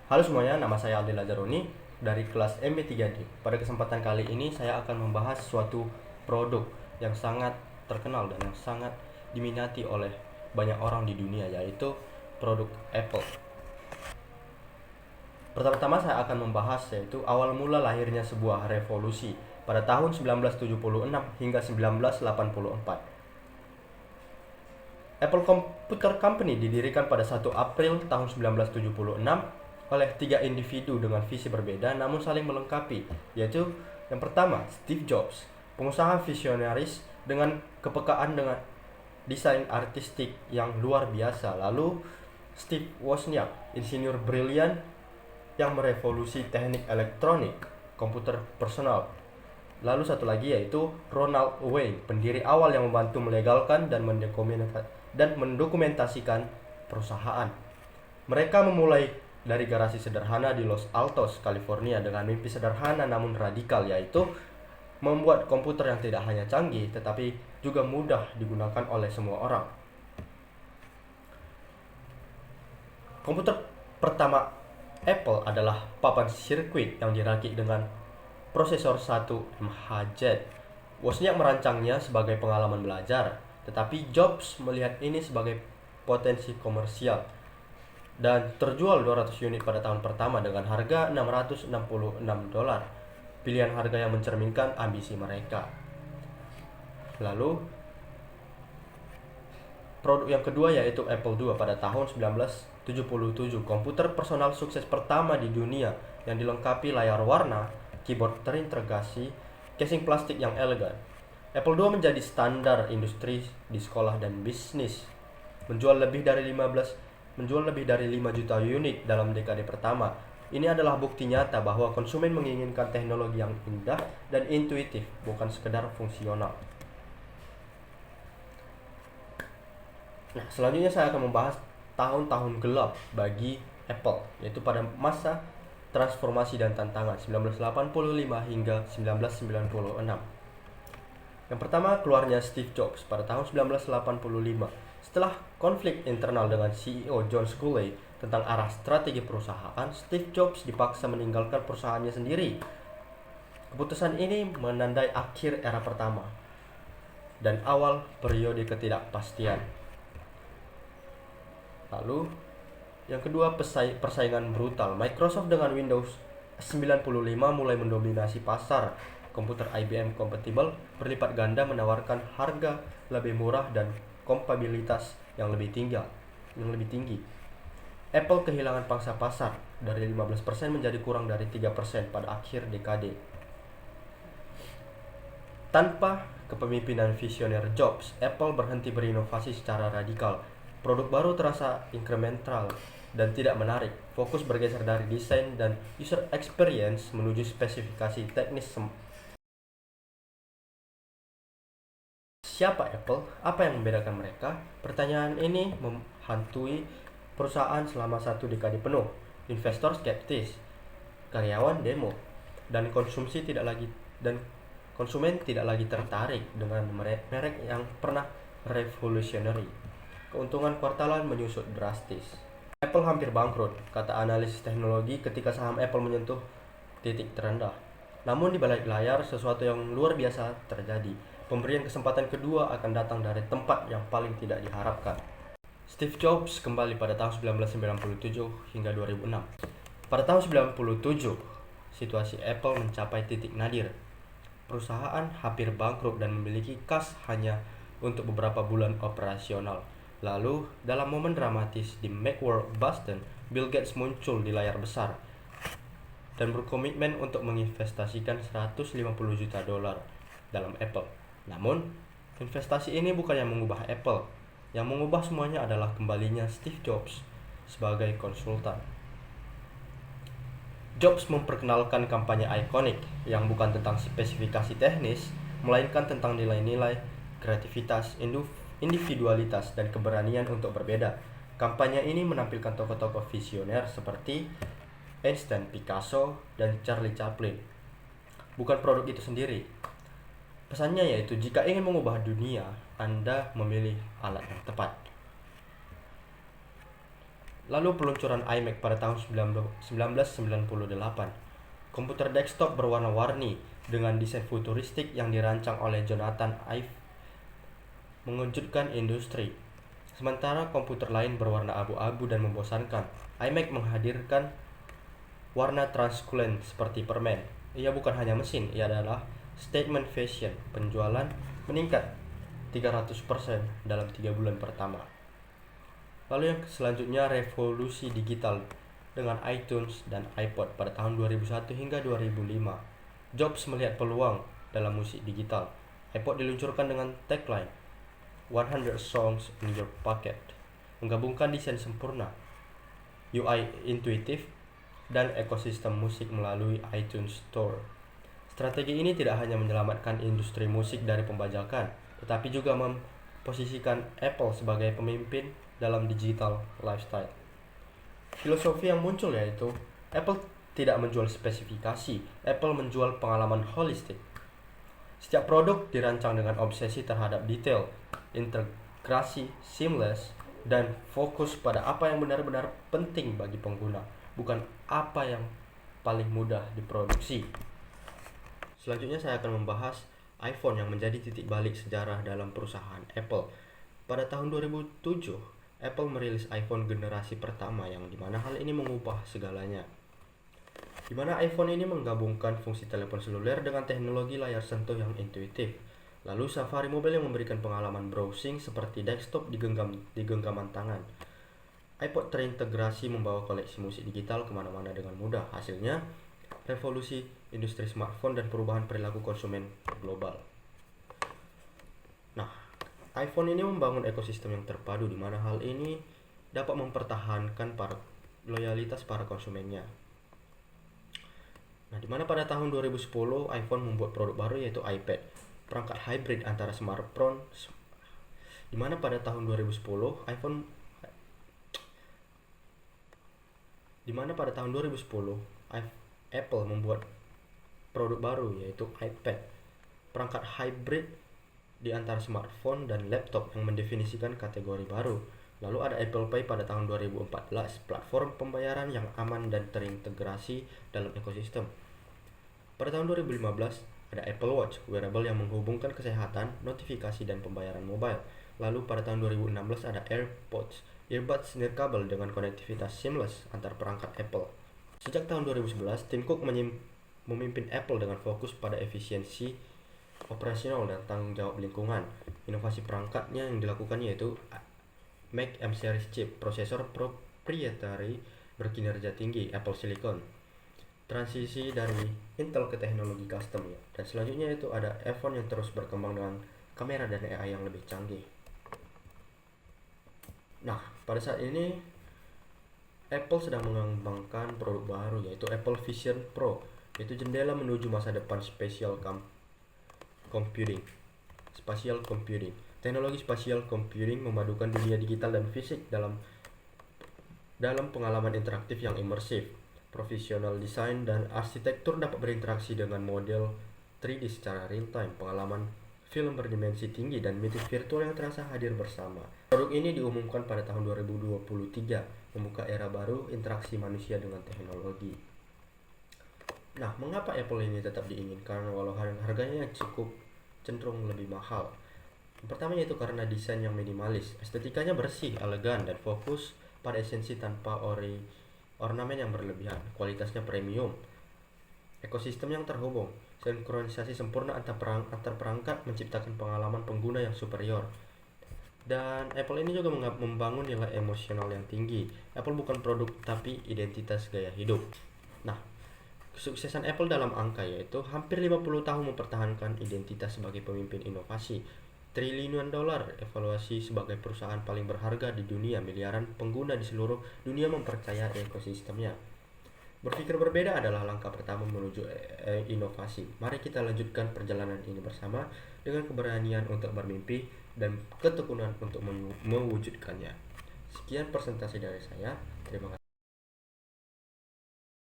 Halo semuanya, nama saya Aldi Lazaroni dari kelas MB3D. Pada kesempatan kali ini saya akan membahas suatu produk yang sangat terkenal dan yang sangat diminati oleh banyak orang di dunia, yaitu produk Apple. Pertama-tama saya akan membahas yaitu awal mula lahirnya sebuah revolusi pada tahun 1976 hingga 1984. Apple Computer Company didirikan pada 1 April tahun 1976 oleh 3 individu dengan visi berbeda namun saling melengkapi, yaitu yang pertama Steve Jobs, pengusaha visionaris dengan kepekaan dengan desain artistik yang luar biasa. Lalu Steve Wozniak, insinyur brilian yang merevolusi teknik elektronik, komputer personal. Lalu satu lagi yaitu Ronald Wayne, pendiri awal yang membantu melegalkan dan mendokumentasikan perusahaan. Mereka memulai dari garasi sederhana di Los Altos, California dengan mimpi sederhana namun radikal, yaitu membuat komputer yang tidak hanya canggih tetapi juga mudah digunakan oleh semua orang. Komputer pertama Apple adalah papan sirkuit yang dirakit dengan prosesor 1 MHz. Wozniak merancangnya sebagai pengalaman belajar, tetapi Jobs melihat ini sebagai potensi komersial dan terjual 200 unit pada tahun pertama dengan harga $666. Pilihan harga yang mencerminkan ambisi mereka. Lalu produk yang kedua yaitu Apple II pada tahun 1977, komputer personal sukses pertama di dunia yang dilengkapi layar warna, keyboard terintegrasi, casing plastik yang elegan. Apple II menjadi standar industri di sekolah dan bisnis, menjual lebih dari 5 juta unit dalam dekade pertama. Ini adalah bukti nyata bahwa konsumen menginginkan teknologi yang indah dan intuitif, bukan sekedar fungsional. Nah, selanjutnya saya akan membahas tahun-tahun gelap bagi Apple, yaitu pada masa transformasi dan tantangan 1985 hingga 1996. Yang pertama, keluarnya Steve Jobs pada tahun 1985. Setelah konflik internal dengan CEO John Sculley tentang arah strategi perusahaan, Steve Jobs dipaksa meninggalkan perusahaannya sendiri. Keputusan ini menandai akhir era pertama dan awal periode ketidakpastian. Lalu, yang kedua, persaingan brutal. Microsoft dengan Windows 95 mulai mendominasi pasar. Komputer IBM kompatibel berlipat ganda menawarkan harga lebih murah dan kompatibilitas yang lebih tinggi. Apple kehilangan pangsa pasar dari 15% menjadi kurang dari 3% pada akhir dekade. Tanpa kepemimpinan visioner Jobs, Apple berhenti berinovasi secara radikal. Produk baru terasa incremental dan tidak menarik. Fokus bergeser dari desain dan user experience menuju spesifikasi teknis. Siapa Apple? Apa yang membedakan mereka? Pertanyaan ini menghantui perusahaan selama 1 dekade penuh. Investor skeptis, karyawan demo, dan konsumen tidak lagi tertarik dengan merek yang pernah revolutionary. Keuntungan kuartalan menyusut drastis. Apple hampir bangkrut, kata analisis teknologi ketika saham Apple menyentuh titik terendah. Namun di balik layar sesuatu yang luar biasa terjadi. Pemberian kesempatan kedua akan datang dari tempat yang paling tidak diharapkan. Steve Jobs kembali pada tahun 1997 hingga 2006. Pada tahun 1997, situasi Apple mencapai titik nadir. Perusahaan hampir bangkrut dan memiliki kas hanya untuk beberapa bulan operasional. Lalu, dalam momen dramatis di Macworld, Boston, Bill Gates muncul di layar besar dan berkomitmen untuk menginvestasikan $150 juta dalam Apple. Namun, investasi ini bukan yang mengubah Apple. Yang mengubah semuanya adalah kembalinya Steve Jobs sebagai konsultan. Jobs memperkenalkan kampanye ikonik yang bukan tentang spesifikasi teknis, melainkan tentang nilai-nilai, kreativitas, individualitas, dan keberanian untuk berbeda. Kampanye ini menampilkan tokoh-tokoh visioner seperti Einstein, Picasso, dan Charlie Chaplin. Bukan produk itu sendiri. Pesannya yaitu jika ingin mengubah dunia, Anda memilih alat yang tepat. Lalu peluncuran iMac pada tahun 1998. Komputer desktop berwarna-warni dengan desain futuristik yang dirancang oleh Jonathan Ive mengejutkan industri. Sementara komputer lain berwarna abu-abu dan membosankan, iMac menghadirkan warna translucent seperti permen. Ia bukan hanya mesin, ia adalah statement fashion. Penjualan meningkat 300% dalam 3 bulan pertama. Lalu yang selanjutnya revolusi digital dengan iTunes dan iPod pada tahun 2001 hingga 2005. Jobs melihat peluang dalam musik digital. iPod diluncurkan dengan tagline 100 songs in your pocket, menggabungkan desain sempurna, UI intuitif, dan ekosistem musik melalui iTunes Store. Strategi ini tidak hanya menyelamatkan industri musik dari pembajakan, tetapi juga memposisikan Apple sebagai pemimpin dalam digital lifestyle. Filosofi yang muncul yaitu Apple tidak menjual spesifikasi, Apple menjual pengalaman holistik. Setiap produk dirancang dengan obsesi terhadap detail, integrasi seamless, dan fokus pada apa yang benar-benar penting bagi pengguna, bukan apa yang paling mudah diproduksi. Selanjutnya saya akan membahas iPhone yang menjadi titik balik sejarah dalam perusahaan Apple. Pada tahun 2007, Apple merilis iPhone generasi pertama yang dimana hal ini mengubah segalanya. Di mana iPhone ini menggabungkan fungsi telepon seluler dengan teknologi layar sentuh yang intuitif. Lalu Safari Mobile yang memberikan pengalaman browsing seperti desktop di genggaman tangan. iPod terintegrasi membawa koleksi musik digital kemana-mana dengan mudah. Hasilnya, revolusi industri smartphone dan perubahan perilaku konsumen global. Nah, iPhone ini membangun ekosistem yang terpadu di mana hal ini dapat mempertahankan loyalitas para konsumennya. Nah, di mana pada tahun 2010 iPhone membuat produk baru yaitu iPad, perangkat hybrid antara smartphone. Di mana pada tahun 2010 Apple membuat produk baru yaitu iPad, perangkat hybrid di antara smartphone dan laptop yang mendefinisikan kategori baru. Lalu ada Apple Pay pada tahun 2014, platform pembayaran yang aman dan terintegrasi dalam ekosistem. Pada tahun 2015, ada Apple Watch, wearable yang menghubungkan kesehatan, notifikasi, dan pembayaran mobile. Lalu pada tahun 2016 ada AirPods, earbuds nirkabel dengan konektivitas seamless antar perangkat Apple. Sejak tahun 2011, Tim Cook memimpin Apple dengan fokus pada efisiensi operasional dan tanggung jawab lingkungan. Inovasi perangkatnya yang dilakukan yaitu Mac M Series chip, prosesor proprietary berkinerja tinggi, Apple Silicon, transisi dari Intel ke teknologi custom ya. Dan selanjutnya itu ada iPhone yang terus berkembang dengan kamera dan AI yang lebih canggih. Nah, pada saat ini Apple sedang mengembangkan produk baru yaitu Apple Vision Pro, yaitu jendela menuju masa depan spatial computing. Teknologi spatial computing memadukan dunia digital dan fisik dalam pengalaman interaktif yang imersif. Profesional desain dan arsitektur dapat berinteraksi dengan model 3D secara real time, pengalaman film berdimensi tinggi, dan meeting virtual yang terasa hadir bersama. Produk ini diumumkan pada tahun 2023, membuka era baru interaksi manusia dengan teknologi. Nah, mengapa Apple ini tetap diinginkan walau harganya cukup cenderung lebih mahal? Yang pertama yaitu karena desain yang minimalis, estetikanya bersih, elegan, dan fokus pada esensi tanpa ornamen yang berlebihan. Kualitasnya premium, ekosistem yang terhubung, sinkronisasi sempurna antar perangkat menciptakan pengalaman pengguna yang superior. Dan Apple ini juga membangun nilai emosional yang tinggi. Apple bukan produk tapi identitas gaya hidup. Nah, kesuksesan Apple dalam angka yaitu hampir 50 tahun mempertahankan identitas sebagai pemimpin inovasi. Triliunan dolar evaluasi sebagai perusahaan paling berharga di dunia, miliaran pengguna di seluruh dunia mempercayai ekosistemnya. Berpikir berbeda adalah langkah pertama menuju inovasi. Mari kita lanjutkan perjalanan ini bersama dengan keberanian untuk bermimpi dan ketekunan untuk mewujudkannya. Sekian presentasi dari saya. Terima kasih.